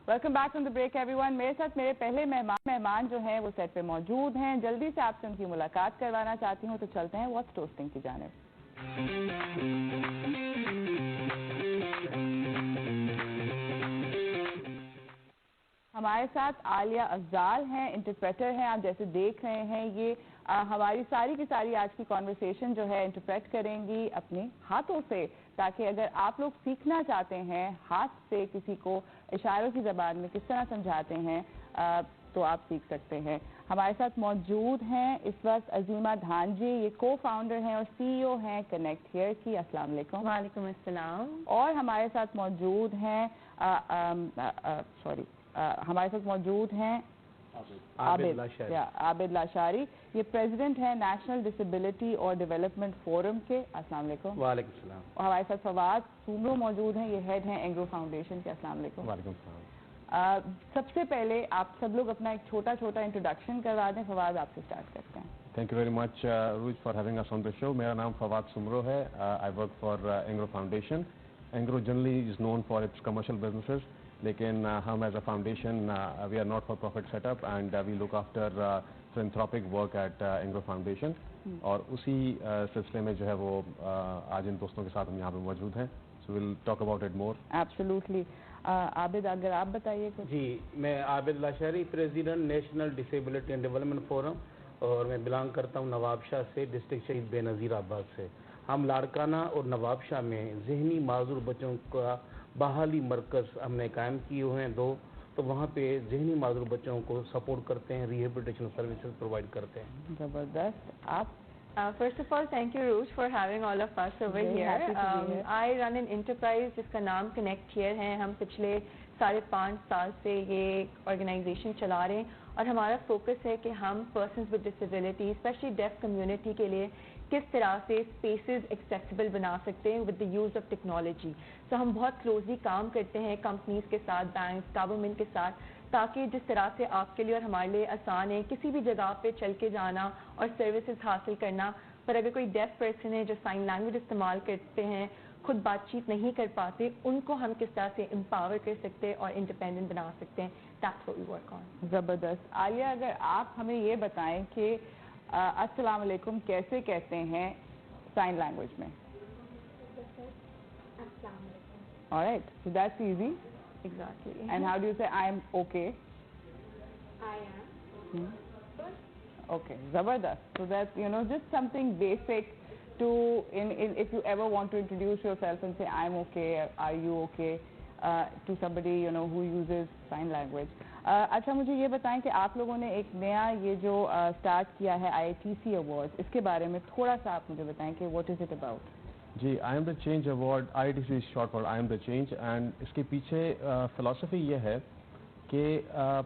Welcome back from the break everyone. मेरे साथ मेरे पहले मेहमान जो हैं वो सेट पे मौजूद हैं। जल्दी से आपसे उनकी मुलाकात करवाना चाहती हूँ, तो चलते हैं व्हाट्स टोस्टिंग की जानिब। हमारे साथ आलिया अफजाल हैं, इंटरप्रेटर हैं। आप जैसे देख रहे हैं ये हमारी सारी की सारी आज की कॉन्वर्सेशन जो है इंटरप्रेट करेंगी अपने हाथों से, ताकि अगर आप लोग सीखना चाहते हैं हाथ से किसी को इशारों की ज़बान में किस तरह समझाते हैं तो आप सीख सकते हैं। हमारे साथ मौजूद हैं इस वक्त अजीमा धानजी, ये को फाउंडर हैं और सीईओ हैं कनेक्ट हियर की। अस्सलाम वालेकुम। वालेकुम अस्सलाम। और हमारे साथ मौजूद हैं हमारे साथ मौजूद हैं आबिद लाशारी, ये प्रेसिडेंट हैं नेशनल डिसेबिलिटी और डेवलपमेंट फोरम के। अस्सलाम वालेकुम। वालेकुम सलाम। और हमारे साथ फवाद सुमरो मौजूद हैं, ये हेड हैं एंग्रो फाउंडेशन के। अस्सलाम वालेकुम। वालेकुम सलाम। सबसे पहले आप सब लोग अपना एक छोटा छोटा इंट्रोडक्शन करवा दें। फवाद, आपसे स्टार्ट करते हैं। थैंक यू वेरी मच रूज for having us on the show. मेरा नाम फवाद सुमरो है। I work for Engro foundation. Engro generally is known for its commercial businesses, लेकिन हम as a foundation we are not for profit setup and we look after philanthropic work at Engro foundation. और उसी सिलसिले में जो है वो आज इन दोस्तों के साथ हम यहाँ पे मौजूद हैं। So will talk about it more. Absolutely. Abid, अगर आप बताइए कुछ। जी, मैं Abid Lashari, president national disability and development forum, और मैं बिलोंग करता हूँ नवाबशाह से, डिस्ट्रिक्ट शहीद बेनज़ीर आबाद से। हम लाड़काना और नवाबशाह में जहनी माजूर बच्चों का बहाली मरकज़ हमने कायम किए हुए हैं दो, तो वहाँ पे जहनी माजूर बच्चों को सपोर्ट करते हैं, रिहेबिलिटेशन सर्विसेज प्रोवाइड करते हैं। ज़बरदस्त। आप? First of all, thank you Ruj for having all of us over here. I run an enterprise जिसका नाम Connect Here है। हम पिछले 5.5 साल से ये ऑर्गेनाइजेशन चला रहे हैं और हमारा फोकस है कि हम persons with disability, specially deaf community के लिए किस तरह से स्पेसेस एक्सेसिबल बना सकते हैं with the use of technology. So हम बहुत क्लोजली काम करते हैं कंपनीज के साथ, बैंक्स, गवर्नमेंट के साथ, ताकि जिस तरह से आपके लिए और हमारे लिए आसान है किसी भी जगह पे चल के जाना और सर्विसेज हासिल करना। पर अगर कोई डेफ पर्सन है जो साइन लैंग्वेज इस्तेमाल करते हैं, खुद बातचीत नहीं कर पाते, उनको हम किस तरह से एम्पावर कर सकते हैं और इंडिपेंडेंट बना सकते हैं। That's what we work on. ज़बरदस्त। आलिया, अगर आप हमें ये बताएं कि अस्सलाम वालेकुम कैसे कहते हैं साइन लैंग्वेज में? Alright, so that's easy. Exactly. And how do you say I am okay? I am. Okay, zabardast. So that's, you know, just something basic to if you ever want to introduce yourself and say I'm okay, are you okay, to somebody you know who uses sign language. अच्छा, मुझे ये बताएं कि आप लोगों ने एक नया ये जो स्टार्ट किया है IITC अवार्ड, इसके बारे में थोड़ा सा आप मुझे बताएं कि what is it about? जी, I am the change award, IITC is short for I am the change, and इसके पीछे फ़िलासफ़ी ये है कि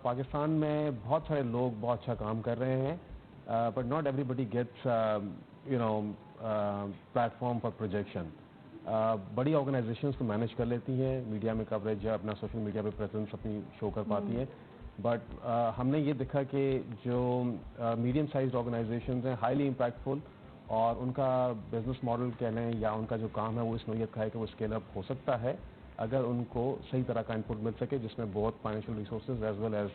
पाकिस्तान में बहुत सारे लोग बहुत अच्छा काम कर रहे हैं, but not everybody gets you know platform for projection. बड़ी ऑर्गेनाइजेशंस तो मैनेज कर लेती हैं, मीडिया में कवरेज या अपना सोशल मीडिया पे प्रेजेंस अपनी शो कर पाती हैं, बट हमने ये देखा कि जो मीडियम साइज ऑर्गेनाइजेशंस हैं हाईली इम्पैक्टफुल, और उनका बिजनेस मॉडल कह लें या उनका जो काम है वो इस नोयत का है कि वो स्केल अप हो सकता है अगर उनको सही तरह का इनपुट मिल सके, जिसमें बहुत financial resources as well as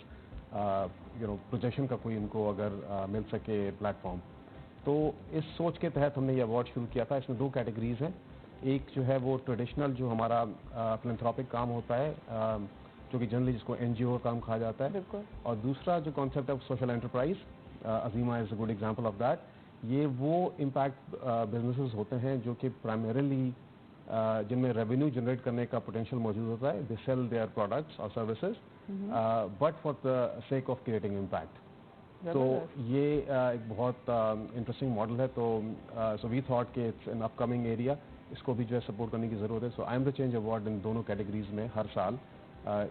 you know projection का कोई उनको अगर मिल सके प्लेटफॉर्म। तो इस सोच के तहत हमने ये अवार्ड शुरू किया था। इसमें 2 कैटेगरीज हैं। एक जो है वो ट्रेडिशनल जो हमारा फिलैंथ्रोपिक काम होता है, जो कि जनरली जिसको NGO काम कहा जाता है, और दूसरा जो concept of social enterprise, Azima is a good example of that. ये वो इम्पैक्ट बिजनेसेस होते हैं जो कि प्राइमरीली जिनमें रेवेन्यू जनरेट करने का पोटेंशियल मौजूद होता है। दे सेल देयर प्रोडक्ट्स और services but for the sake of creating impact. तो ये एक बहुत इंटरेस्टिंग मॉडल है। तो सो वी थॉट कि इट्स एन अपकमिंग एरिया, इसको भी जो है सपोर्ट करने की ज़रूरत है। So I am the change award इन दोनों कैटेगरीज में हर साल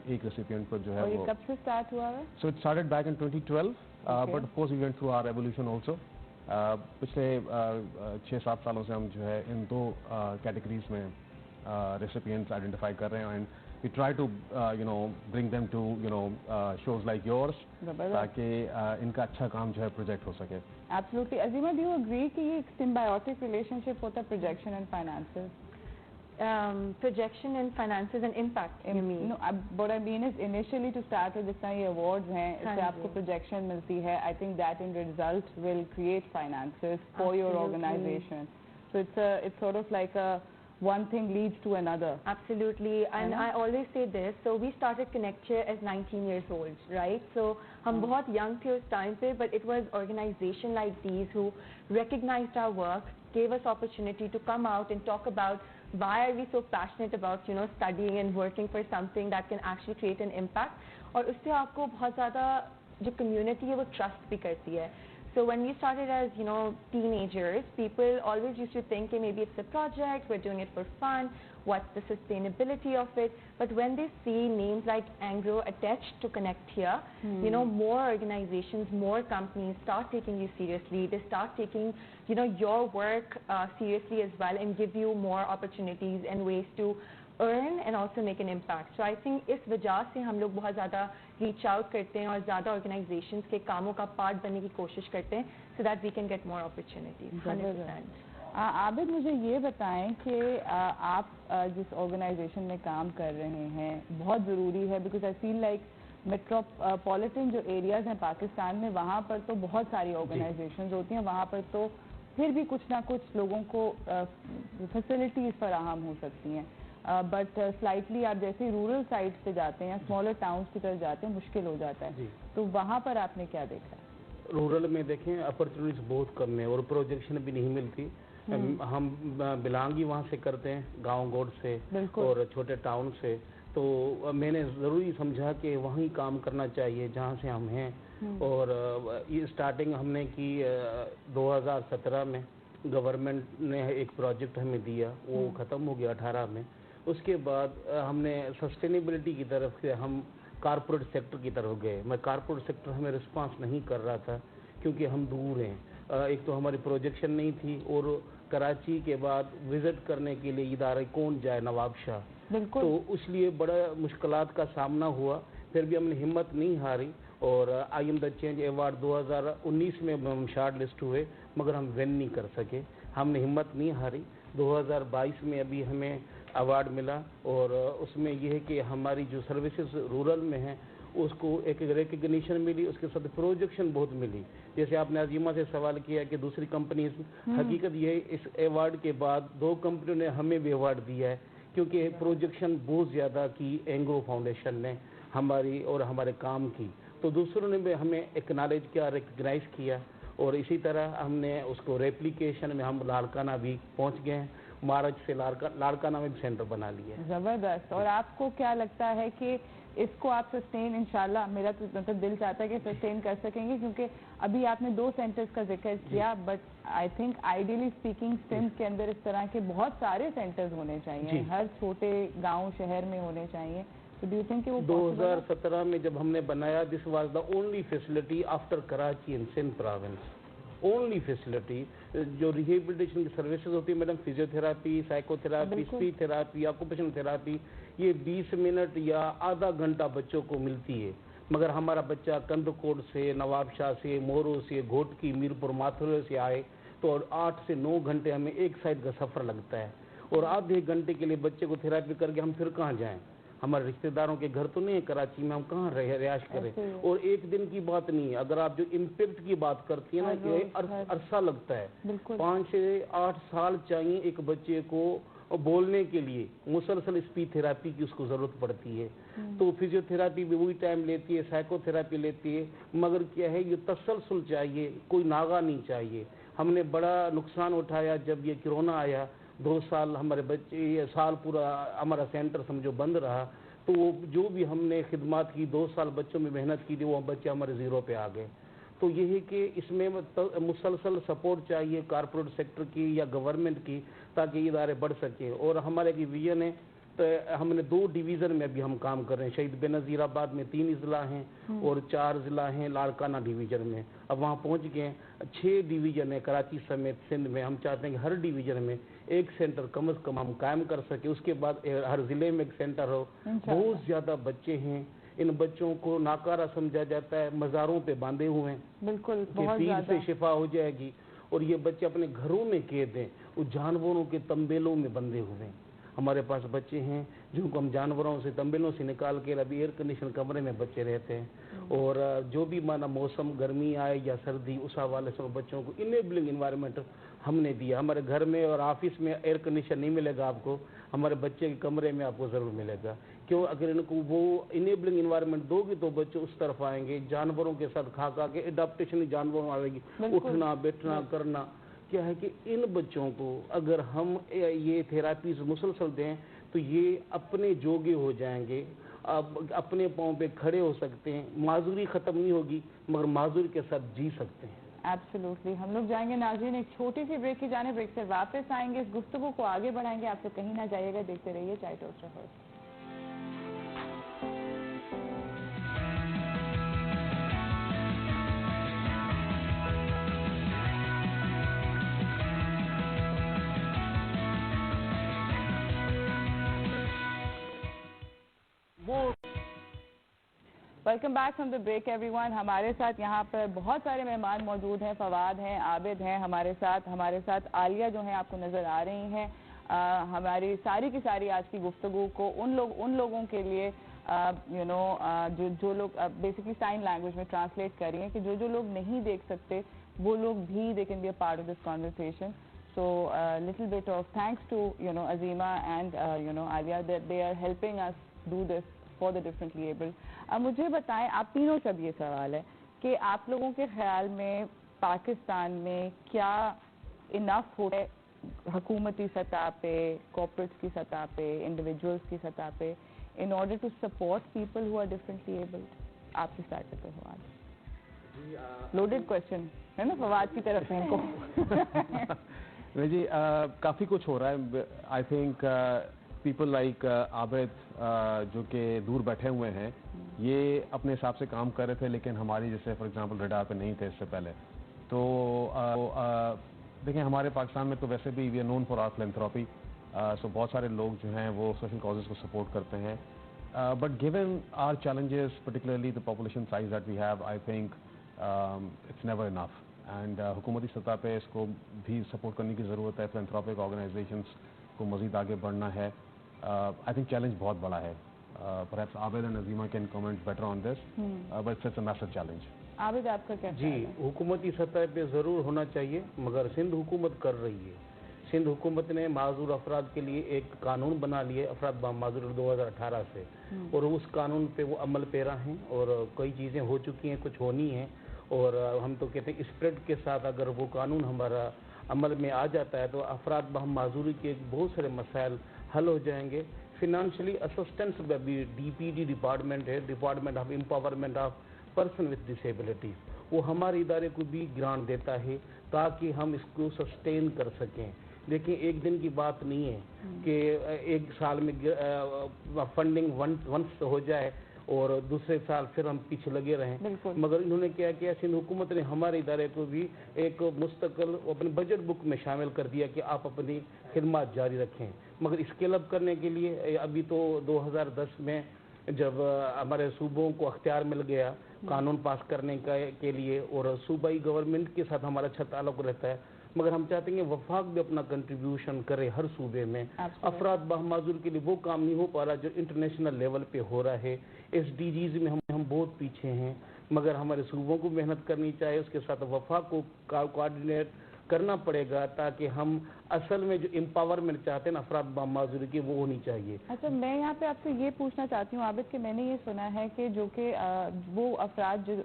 एक रेसिपिएंट पर जो है वो। कब से स्टार्ट हुआ है? So it started back in 2012, but of course we went through our evolution also. पिछले 6-7 सालों से हम जो है इन 2 कैटेगरीज में रेसिपिएंट्स आइडेंटिफाई कर रहे हैं, and we try to you know bring them to you know shows like yours, ताकि इनका अच्छा काम जो है प्रोजेक्ट हो सके। Absolutely. Azima, do you agree कि ये एक सिम्बायोटिक रिलेशनशिप होता है projection and finances? projection in finances and impact, you mean? No, what I mean is initially to start with जितना ये awards हैं इससे आपको projection मिलती है. I think that in result will create finances for your organization. So it's sort of like a one thing leads to another. Absolutely, and I always say this. So we started ConnectCheer as 19 years old, right? So हम बहुत young थे उस time पे, but it was organization like these who recognized our work, gave us opportunity to come out and talk about why are we so passionate about, you know, studying and working for something that can actually create an impact. और उससे आपको बहुत ज़्यादा जो community है वो trust भी करती है. So when we started as, you know, teenagers, people always used to think, hey, maybe it's a project, we're doing it for fun, what's the sustainability of it? But when they see names like Angro attached to ConnectCheer, you know, more organizations, more companies start taking you seriously. They start taking, you know, your work seriously as well and give you more opportunities and ways to earn and also make an impact. So I think इस वजह से हम लोग बहुत ज़्यादा reach out करते हैं और ज़्यादा organizations के कामों का part बनने की कोशिश करते हैं so that we can get more opportunities. 100%. Abid मुझे ये बताएं कि आप जिस ऑर्गेनाइजेशन में काम कर रहे हैं बहुत ज़रूरी है because I feel like metropolitan जो एरियाज़ हैं पाकिस्तान में वहाँ पर तो बहुत सारी ऑर्गेनाइजेशंस होती हैं वहाँ पर तो फिर भी कुछ ना कुछ लोगों को फैसिलिटीज़ फराहम हो सकती हैं बट स्लाइटली आप जैसे रूरल साइड्स पे जाते हैं या स्मॉलर टाउन्स की तरफ जाते हैं मुश्किल हो जाता है तो वहाँ पर आपने क्या देखा? रूरल में देखें अपॉर्चुनिटीज बहुत कम है और प्रोजेक्शन भी नहीं मिलती. हम बिलोंग ही वहाँ से करते हैं गांव गोड़ से और छोटे टाउन से तो मैंने ज़रूरी समझा कि वहीं काम करना चाहिए जहाँ से हम हैं और ये स्टार्टिंग हमने की 2017 में गवर्नमेंट ने एक प्रोजेक्ट हमें दिया वो ख़त्म हो गया 18 में. उसके बाद हमने सस्टेनेबिलिटी की तरफ से हम कारपोरेट सेक्टर की तरफ गए. मैं कारपोरेट सेक्टर हमें रिस्पांस नहीं कर रहा था क्योंकि हम दूर हैं. एक तो हमारी प्रोजेक्शन नहीं थी और कराची के बाद विजिट करने के लिए इदारे कौन जाए नवाबशाह तो इसलिए बड़ा मुश्किलात का सामना हुआ. फिर भी हमने हिम्मत नहीं हारी और आई एम द चेंज अवार्ड 2019 में हम शॉर्ट लिस्ट हुए मगर हम विन नहीं कर सके. हमने हिम्मत नहीं हारी. 2022 में अभी हमें अवार्ड मिला और उसमें यह है कि हमारी जो सर्विसेज रूरल में हैं उसको एक रिकग्निशन मिली उसके साथ प्रोजेक्शन बहुत मिली. जैसे आपने अजीमा से सवाल किया कि दूसरी कंपनी हकीकत ये इस अवार्ड के बाद 2 कंपनियों ने हमें भी अवार्ड दिया है क्योंकि प्रोजेक्शन बहुत ज़्यादा की एंग्रो फाउंडेशन ने हमारी और हमारे काम की तो दूसरों ने भी हमें एक्नॉलेज किया रिकग्नाइज किया और इसी तरह हमने उसको रेप्लिकेशन में हम लाड़काना भी पहुँच गए हैं. मार्च से लाड़काना में भी सेंटर बना लिया है. ज़बरदस्त. और आपको क्या लगता है कि इसको आप सस्टेन इंशाल्लाह मेरा तो मतलब दिल चाहता है कि सस्टेन कर सकेंगे क्योंकि अभी आपने 2 सेंटर्स का जिक्र किया but I think ideally speaking Sindh के अंदर इस तरह के बहुत सारे सेंटर्स होने चाहिए हर छोटे गांव शहर में होने चाहिए. तो डू यू थिंक वो 2017 में जब हमने बनाया this was the only facility after Karachi in Sindh province. Only facility जो रिहेबिलिटेशन की सर्विसेज होती है madam physiotherapy psychotherapy speech therapy occupational therapy ये 20 मिनट या आधा घंटा बच्चों को मिलती है मगर हमारा बच्चा कंदकोट से नवाबशाह से मोरो से घोटकी मीरपुर माथुरे से आए तो 8 से 9 घंटे हमें एक साइड का सफ़र लगता है और आधे घंटे के लिए बच्चे को थेरापी करके हम फिर कहाँ जाएं. हमारे रिश्तेदारों के घर तो नहीं है कराची में हम कहाँ रिहायश करें. और एक दिन की बात नहीं है अगर आप जो इम्पैक्ट की बात करती है ना कि अरसा लगता है 5 से 8 साल चाहिए एक बच्चे को बोलने के लिए मुसलसल स्पीच थेरापी की उसको ज़रूरत पड़ती है. तो फिजियोथेरापी भी वही टाइम लेती है साइकोथेरापी लेती है मगर क्या है ये तसलसल चाहिए कोई नागा नहीं चाहिए. हमने बड़ा नुकसान उठाया जब ये कोरोना आया 2 साल हमारे बच्चे ये साल पूरा हमारा सेंटर समझो बंद रहा तो वो जो भी हमने खिदमत की 2 साल बच्चों में मेहनत की थी वो बच्चे हमारे ज़ीरो पे आ गए. तो ये है कि इसमें मुसलसल सपोर्ट चाहिए कारपोरेट सेक्टर की या गवर्नमेंट की ताकि इदारे बढ़ सके. और हमारे की विजन है तो हमने 2 डिवीज़न में भी हम काम कर रहे हैं. शहीद बेनज़ीराबाद में 3 ज़िला हैं और 4 ज़िला हैं लाड़काना डिवीज़न में. अब वहाँ पहुँच गए 6 डिवीज़न है कराची समेत सिंध में. हम चाहते हैं कि हर डिवीज़न में एक सेंटर कम से कम हम कायम कर सके. उसके बाद हर ज़िले में एक सेंटर हो. बहुत ज़्यादा बच्चे हैं इन बच्चों को नाकारा समझा जाता है मज़ारों पे बांधे हुए हैं बिल्कुल पीर से शिफा हो जाएगी और ये बच्चे अपने घरों में कैद हैं वो जानवरों के तंबेलों में बंधे हुए हैं. हमारे पास बच्चे हैं जिनको हम जानवरों से तंबेलों से निकाल के अभी एयर कंडीशन कमरे में बच्चे रहते हैं। और जो भी माना मौसम गर्मी आए या सर्दी, उस हवाले से बच्चों को इनेबलिंग इन्वायरमेंट हमने दिया। हमारे घर में और ऑफिस में एयर कंडीशन नहीं मिलेगा आपको, हमारे बच्चे के कमरे में आपको ज़रूर मिलेगा। क्यों? अगर इनको वो इनेबलिंग इन्वायरमेंट दोगे तो बच्चे उस तरफ आएंगे। जानवरों के साथ खा के एडाप्टेशन जानवरों आएगी, उठना बैठना करना। क्या है कि इन बच्चों को अगर हम ये थेरापीज मुसलसल दें तो ये अपने जोगे हो जाएंगे, अब अपने पाँव पे खड़े हो सकते हैं। माजूरी ख़त्म नहीं होगी मगर माजूरी के साथ जी सकते हैं। एब्सोल्युटली। हम लोग जाएंगे नाज़रीन एक छोटी सी ब्रेक की जाने, ब्रेक से वापस आएंगे, इस गुफ्तगू को आगे बढ़ाएंगे। आप तो कहीं ना जाइएगा, देखते रहिए चाय टोस्ट रहोस। Welcome back from the break everyone. हमारे साथ यहाँ पर बहुत सारे मेहमान मौजूद हैं। फवाद हैं, आबिद हैं हमारे साथ आलिया जो हैं आपको नज़र आ रही हैं। हमारी सारी की सारी आज की गुफ्तगू को उन लोगों के लिए जो लोग बेसिकली साइन लैंग्वेज में ट्रांसलेट कर रही हैं कि जो लोग नहीं देख सकते वो लोग भी they can be a part of this conversation. So little bit of thanks to Azima and Alia that they are helping us do this for the differently abled. अब मुझे बताएं, आप तीनों से ये सवाल है कि आप लोगों के ख्याल में पाकिस्तान में क्या इनफ हो है हुकूमती सतह पे, कॉर्पोरेट्स की सतह पे, इंडिविजुअल्स की सतह पे in order to support people who are differently abled? आपसे स्टार्ट करते हैं फवाद। लोडेड क्वेश्चन है ना फवाद की तरफ से इनको। जी काफ़ी कुछ हो रहा है। I think people like Abid जो कि दूर बैठे हुए हैं, ये अपने हिसाब से काम कर रहे थे, लेकिन हमारी जैसे फॉर एग्जांपल रडार पे नहीं थे इससे पहले। तो देखें हमारे पाकिस्तान में तो वैसे भी we are known for our philanthropy, so बहुत सारे लोग जो हैं वो सोशल कॉजेज़ को सपोर्ट करते हैं। But given our challenges, particularly the population size that we have, I think it's never enough. And हुकूमती सतह पे इसको भी सपोर्ट करने की ज़रूरत है। फिलैंथ्रोपिक ऑर्गेनाइजेशंस को मज़ीद आगे बढ़ना है। आई थिंक चैलेंज बहुत बड़ा है। Perhaps Abid and Azima can comment better on this, but it's a massive challenge. Abid आपका क्या जी, हुकूमती सतह पे ज़रूर होना चाहिए, मगर सिंध हुकूमत कर रही है। सिंध हुकूमत ने माजूर अफराद के लिए एक कानून बना लिए, अफराद माजूर 2018 से, और उस कानून पे वो अमल पेरा हैं और कई चीज़ें हो चुकी हैं, कुछ होनी हैं। और हम तो कहते हैं स्प्रेड के साथ अगर वो कानून हमारा अमल में आ जाता है तो अफराद बहम माजूरी के बहुत सारे मसाइल हल हो जाएंगे। फिनंशियली असिस्टेंस भी DPD डिपार्टमेंट है, department of empowerment of person with disabilities, वो हमारे इदारे को भी ग्रांट देता है ताकि हम इसको सस्टेन कर सकें। देखिए एक दिन की बात नहीं है कि एक साल में फंडिंग वंस हो जाए और दूसरे साल फिर हम पीछे लगे रहें। मगर इन्होंने क्या किया, सिंध हुकूमत ने हमारे इदारे को भी एक मुस्तकिल अपने बजट बुक में शामिल कर दिया कि आप अपनी खिदमत जारी रखें। मगर स्केल अप करने के लिए अभी तो 2010 में जब हमारे सूबों को अख्तियार मिल गया कानून पास करने के लिए, और सूबाई गवर्नमेंट के साथ हमारा अच्छा ताल्लुक रहता है, मगर हम चाहते हैं वफाक भी अपना कंट्रीब्यूशन करे हर सूबे में। अफराद बहमाजूर के लिए वो काम नहीं हो पा रहा जो इंटरनेशनल लेवल पे हो रहा है। SDGs में हम बहुत पीछे हैं, मगर हमारे सूबों को मेहनत करनी चाहिए, उसके साथ वफाक को कोऑर्डिनेट करना पड़ेगा ताकि हम असल में जो एम्पावरमेंट चाहते हैं अफराद बहमाजूर की वो होनी चाहिए। अच्छा, मैं यहाँ पे आपसे ये पूछना चाहती हूँ आबिद कि मैंने ये सुना है कि जो कि वो अफराद जो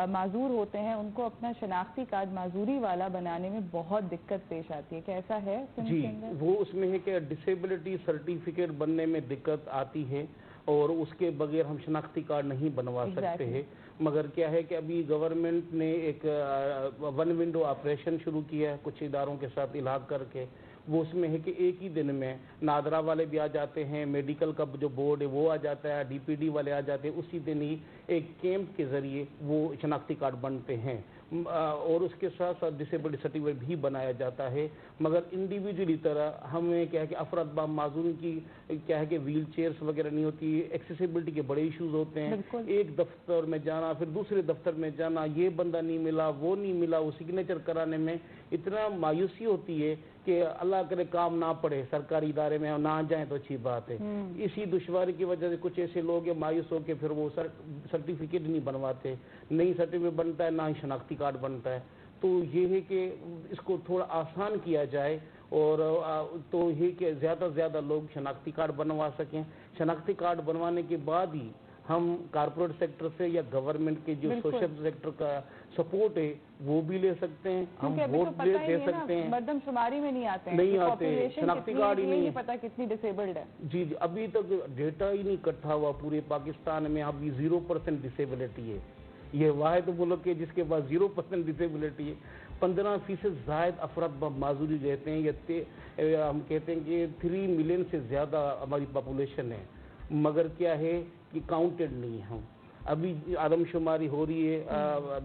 माजूर होते हैं उनको अपना शनाख्ती कार्ड माजूरी वाला बनाने में बहुत दिक्कत पेश आती है, क्या ऐसा है? जी, वो उसमें है कि डिसेबिलिटी सर्टिफिकेट बनने में दिक्कत आती है और उसके बगैर हम शनाख्ती कार्ड नहीं बनवा सकते हैं। मगर क्या है कि अभी गवर्नमेंट ने एक वन विंडो ऑपरेशन शुरू किया है कुछ इदारों के साथ इलाक करके। वो उसमें है कि एक ही दिन में नादरा वाले भी आ जाते हैं, मेडिकल का जो बोर्ड है वो आ जाता है, DPD वाले आ जाते हैं, उसी दिन ही एक कैंप के ज़रिए वो शनाख्ती कार्ड बनते हैं। اور اس کے ساتھ ساتھ ڈسیبلٹی سرٹیفکیٹ بھی بنایا جاتا ہے، مگر انڈیویجولی طرح ہمیں کیا ہے کہ افراد معذورین کی کیا ہے کہ ویل چیئرس وغیرہ نہیں ہوتی، ایکسیسیبلٹی کے بڑے ایشوز ہوتے ہیں، ایک دفتر میں جانا پھر دوسرے دفتر میں جانا، یہ بندہ نہیں ملا وہ نہیں ملا، وہ سگنیچر کرانے میں اتنا مایوسی ہوتی ہے کہ اللہ کرے کام نہ پڑے، سرکاری ادارے میں نہ جائیں تو اچھی بات ہے۔ اسی دشواری کی وجہ سے کچھ ایسے لوگ ہیں مایوس ہو کے پھر وہ سرٹیفکیٹ نہیں بنواتے، نہیں سرٹیفکیٹ بنتا ہے نہ ہی شناختی کارڈ بنتا ہے۔ تو یہ ہے کہ اس کو تھوڑا آسان کیا جائے اور تو یہ کہ زیادہ سے زیادہ لوگ شناختی کارڈ بنوا سکیں، شناختی کارڈ بنوانے کے بعد ہی ہم کارپوریٹ سیکٹر سے یا گورنمنٹ کے جو سوشل سیکٹر کا سپورٹ ہے وہ بھی لے سکتے ہیں، ہم ووٹ دے سکتے ہیں۔ مردم شماری میں نہیں آتے شناختی کارڈ ہی نہیں پتا کتنی ڈسیبلڈ ہے۔ جی ابھی تک ڈیٹا ہی نہیں اکٹھا ہوا پورے پاکستان میں، ابھی 0% ڈسیبلٹی ہے۔ یہ واحد ملک ہے جس کے پاس 0% ڈسیبلٹی ہے۔ 15% زائد افراد معذوری رہتے ہیں، یہ ہم کہتے ہیں کہ 3 ملین سے زیادہ ہماری پاپولیشن ہے، مگر کیا ہے کہ کاؤنٹڈ نہیں ہم۔ ابھی آدم شماری ہو رہی ہے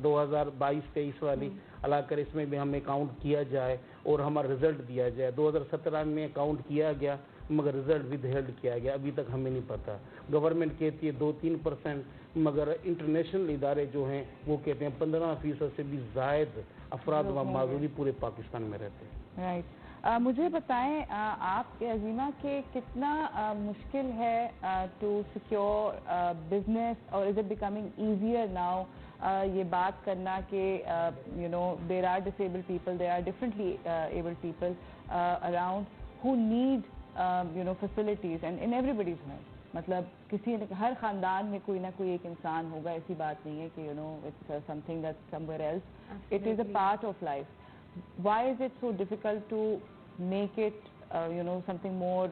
2022-23 والی، اللہ کرے اس میں بھی ہمیں کاؤنٹ کیا جائے اور ہمارا رزلٹ دیا جائے۔ 2017 میں کاؤنٹ کیا گیا مگر رزلٹ ود ہیلڈ کیا گیا، ابھی تک ہمیں نہیں پتا۔ گورنمنٹ کہتی ہے 2-3%، مگر انٹرنیشنل ادارے جو ہیں وہ کہتے ہیں 15% سے بھی زائد افراد و معذوری پورے پاکستان میں رہتے ہیں۔ رائٹ، مجھے بتائیں آپ کے عظیمہ کہ کتنا مشکل ہے ٹو سیکیور بزنس، اور is it becoming easier now یہ بات کرنا کہ you know there are disabled people, there are differently abled people around who need you know facilities and in everybody's home, مطلب کسی ہر خاندان میں کوئی نہ کوئی ایک انسان ہوگا، ایسی بات نہیں ہے کہ you know it's something that somewhere else, it is a part of life. Why is it so difficult to make it, you know, something more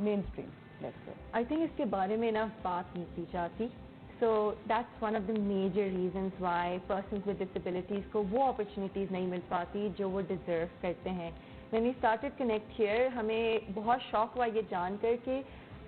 mainstream, let's say? I think اس کے بارے میں نا بات نہیں کی جاتی. So that's one of the major reasons why persons with disabilities کو وہ opportunities نہیں مل پاتی جو وہ deserve کرتے ہیں. When we started Connect Here ہمیں بہت شوق ہوا یہ جان کر کہ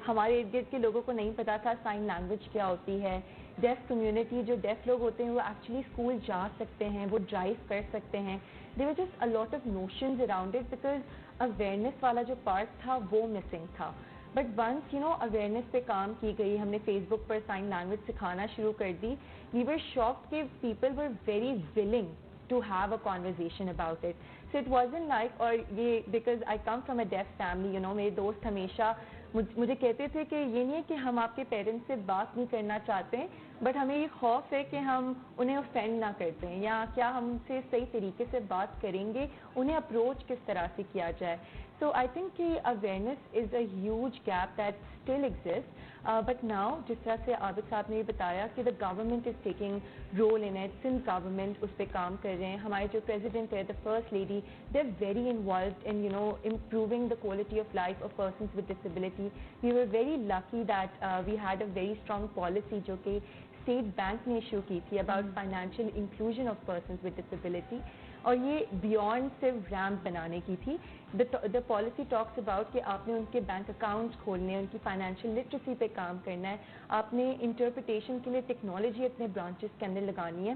ہمارے ارد گرد کے لوگوں کو نہیں پتا تھا سائن لینگویج کیا ہوتی ہے. ڈیف کمیونٹی جو ڈیف لوگ ہوتے ہیں وہ ایکچولی اسکول جا سکتے ہیں، وہ ڈرائیو کر سکتے ہیں. There was just a lot of notions around it because awareness والا جو پارٹ تھا وہ مسنگ تھا. But once you know awareness پہ کام کی گئی، ہم نے فیس بک پر سائن لینگویج سکھانا شروع کر دی. وی ور شاکڈ کہ people were very willing to have a conversation about it. So it wasn't like, اور یہ because I come from a deaf family, you know, میرے دوست ہمیشہ مجھے کہتے تھے کہ یہ نہیں ہے کہ ہم آپ کے پیرنٹس سے بات نہیں کرنا چاہتے ہیں، بٹ ہمیں یہ خوف ہے کہ ہم انہیں اوفینڈ نہ کرتے ہیں، یا کیا ہم سے صحیح طریقے سے بات کریں گے، انہیں اپروچ کس طرح سے کیا جائے. So I think کہ awareness is a huge gap that still exists. But now جس طرح سے عابد صاحب نے یہ بتایا کہ the government is taking role in it, since government اس پہ کام کر رہے ہیں. ہمارے جو president ہے, the first lady, they're very involved in, you know, improving the quality of life of persons with disability. We were very lucky that we had a very strong policy جو کہ state bank نے issue کی تھی about financial inclusion of persons with disability. اور یہ beyond صرف ramp بنانے کی تھی. دا پالیسی ٹاکس اباؤٹ کہ آپ نے ان کے بینک اکاؤنٹس کھولنے ہیں، ان کی فائنینشیل لٹریسی پہ کام کرنا ہے، آپ نے انٹرپریٹیشن کے لیے ٹیکنالوجی اپنے برانچز کے اندر لگانی ہے.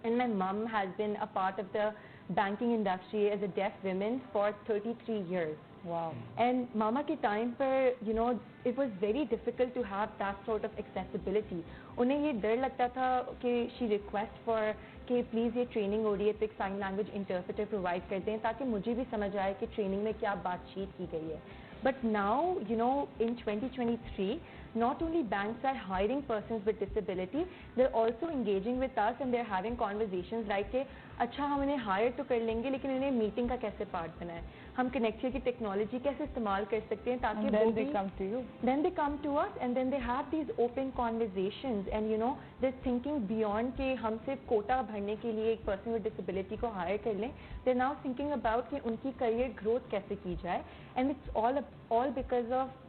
And my mum has been a part of the banking industry as a deaf women for 33 years. Wow. And mama کے ٹائم پر you know it was very difficult to have that sort of accessibility. انہیں یہ ڈر لگتا تھا کہ she request for کہ please یہ ٹریننگ ہو رہی ہے تو ایک سائن لینگویج انٹرپریٹر پرووائڈ کر دیں تاکہ مجھے بھی سمجھ آئے کہ ٹریننگ میں کیا بات چیت کی گئی ہے. But now, you know, in 2023, not only banks are hiring persons with disability, they're also engaging with us and they're having conversations like کہ اچھا ہم انہیں ہائر تو کر لیں گے لیکن انہیں میٹنگ کا کیسے پارٹ بنائیں، ہم کنیکٹ کی ٹیکنالوجی کیسے استعمال کر سکتے ہیں تاکہ then they come to you. Then they come to us and then they have these open conversations and you know they're thinking beyond کہ ہم صرف کوٹا بھرنے کے لیے ایک پرسن with disability کو ہائر کر لیں. They're now thinking about کہ ان کی کریئر گروتھ کیسے کی جائے, and it's all because of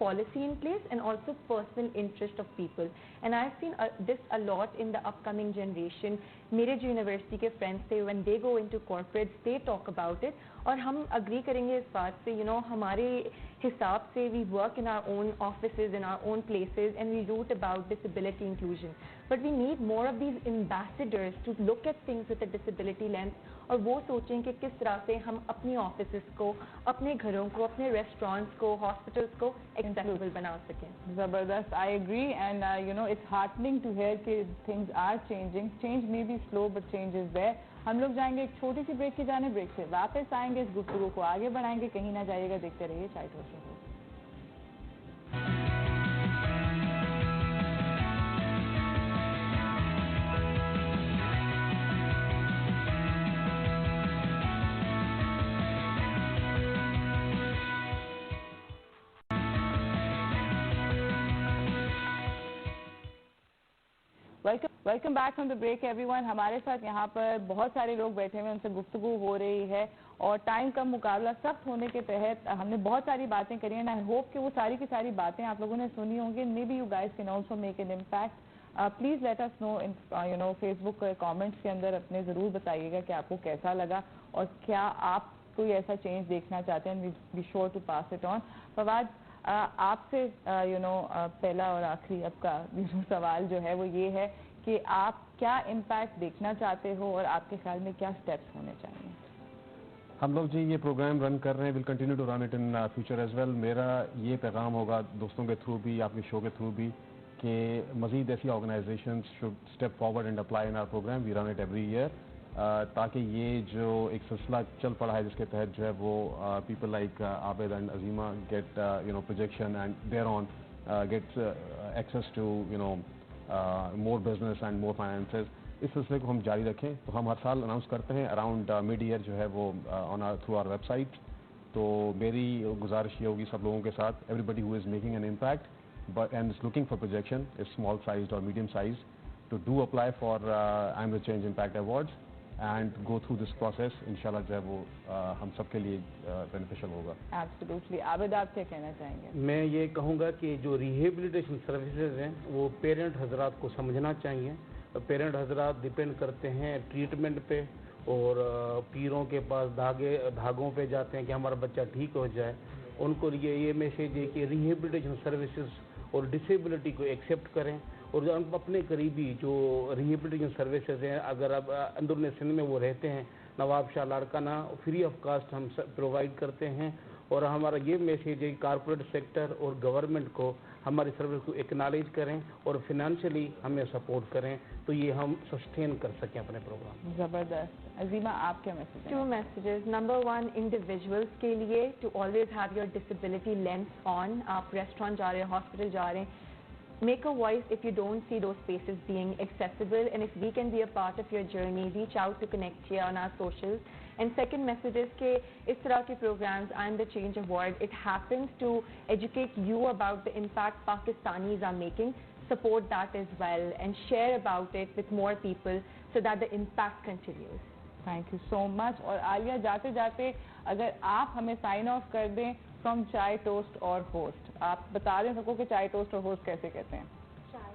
policy in place and also personal interest of people. and I've seen this a lot in the upcoming generation. میرے جو university کے friends تھے, when they go into corporates they talk about it, اور ہم agree کریں گے اس بات سے, ہمارے حساب سے we work in our own offices, in our own places, and we root about disability inclusion, but we need more of these ambassadors to look at things with a disability lens, اور وہ سوچیں کہ کس طرح سے ہم اپنی offices کو, اپنے گھروں کو, اپنے ریسٹورینٹس کو, ہاسپٹلس کو ایکسیسیبل بنا سکیں. زبردست, I agree, and it's heartening to hear کہ things are changing. Change may be slow but change is there. ہم لوگ جائیں گے ایک چھوٹی سی بریک کی جانب, بریک سے واپس آئیں گے, اس گفتگو کو آگے بڑھائیں گے, کہیں نہ جائیے گا, دیکھتے رہیے Chai toast show. Welcome back from the break everyone. ہمارے ساتھ یہاں پر بہت سارے لوگ بیٹھے ہوئے ہیں, ان سے گفتگو ہو رہی ہے, اور ٹائم کا مقابلہ سخت ہونے کے تحت ہم نے بہت ساری باتیں کری ہیں. آئی ہوپ کہ وہ ساری کی ساری باتیں آپ لوگوں نے سنی ہوں گی. Maybe you guys can also make an impact. Please let us know Facebook comments کے اندر اپنے ضرور بتائیے گا کہ آپ کو کیسا لگا, اور کیا آپ کوئی ایسا چینج دیکھنا چاہتے ہیں. Be sure to pass it on. Fawad, آپ سے پہلا اور آخری اب کا سوال جو ہے وہ یہ ہے کہ آپ کیا امپیکٹ دیکھنا چاہتے ہو, اور آپ کے خیال میں کیا سٹیپس ہونے چاہیے؟ ہم لوگ جی یہ پروگرام رن کر رہے ہیں, will continue to run it in future as well. میرا یہ پیغام ہوگا دوستوں کے تھرو بھی, آپ کے شو کے تھرو بھی, کہ مزید ایسی organisations should step forward and apply in our programme. We run it every year, تاکہ یہ جو ایک سلسلہ چل پڑا ہے جس کے تحت جو ہے وہ people like Abid and Azima get projection and there on get access to more business and more finances. اس سلسلے کو ہم جاری رکھیں. تو ہم ہر سال اناؤنس کرتے ہیں اراؤنڈ مڈ ایئر جو ہے وہ تھرو آر ویب سائٹ. تو میری گزارش یہ ہوگی سب لوگوں کے ساتھ, everybody who is making an impact but and is looking for projection, is small sized اور medium size, to do apply for I am the change impact awards and go through this process. انشاءاللہ جو ہے وہ ہم سب کے لیے beneficial ہوگا. Absolutely. عابد, آپ کیا کہنا چاہیں گے؟ میں یہ کہوں گا کہ جو ریہیبلیٹیشن سروسز ہیں وہ پیرنٹ حضرات کو سمجھنا چاہیے. پیرنٹ حضرات ڈپینڈ کرتے ہیں ٹریٹمنٹ پہ, اور پیروں کے پاس دھاگوں پہ جاتے ہیں کہ ہمارا بچہ ٹھیک ہو جائے. ان کو یہ میسیج ہے کہ ریہیبلیٹیشن سروسز اور ڈسیبلٹی کو ایکسیپٹ کریں, اور جو اپنے قریبی جو ریہیبلیٹیشن سروسز ہیں اگر اب اندرون سندھ میں وہ رہتے ہیں, نواب شاہ لاڑکانہ فری آف کاسٹ ہم پرووائڈ کرتے ہیں. اور ہمارا یہ میسیج ہے کہ کارپوریٹ سیکٹر اور گورنمنٹ کو ہماری سروس کو ایکنالج کریں اور فنانشلی ہمیں سپورٹ کریں, تو یہ ہم سسٹین کر سکیں اپنے پروگرام. زبردست. عظیمہ, آپ کیا میسیج ہیں؟ 2 messages. Number 1, individuals کے لیے to always have your disability lens on. آپ ریسٹورینٹ جا رہے ہیں, ہاسپٹل جا رہے ہیں, make a voice if you don't see those spaces being accessible, and if we can be a part of your journey, reach out to connect here on our socials. And second message is کہ اس طرح کے programs, I'm the Change Award, it happens to educate you about the impact Pakistanis are making. Support that as well and share about it with more people so that the impact continues. Thank you so much. اور عالیہ, جاتے جاتے اگر آپ ہمیں sign of کر دیں from چائے toast اور ہوسٹ, آپ بتا دیں سب کو کہ چائے ٹوسٹ اور ہوسٹ کیسے کہتے ہیں؟ Chai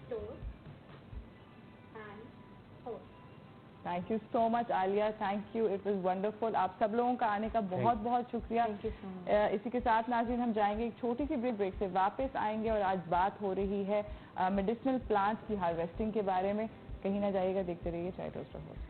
toast and host. Thank you so much Aliya, thank you, it was wonderful. آپ سب لوگوں کا آنے کا بہت بہت شکریہ. اسی کے ساتھ ناظرین ہم جائیں گے ایک چھوٹی سی بریک سے واپس آئیں گے, اور آج بات ہو رہی ہے میڈیسنل پلانٹس کی ہارویسٹنگ کے بارے میں. کہیں نہ جائیے گا, دیکھتے رہیے چائے ٹوسٹ اور ہوسٹ.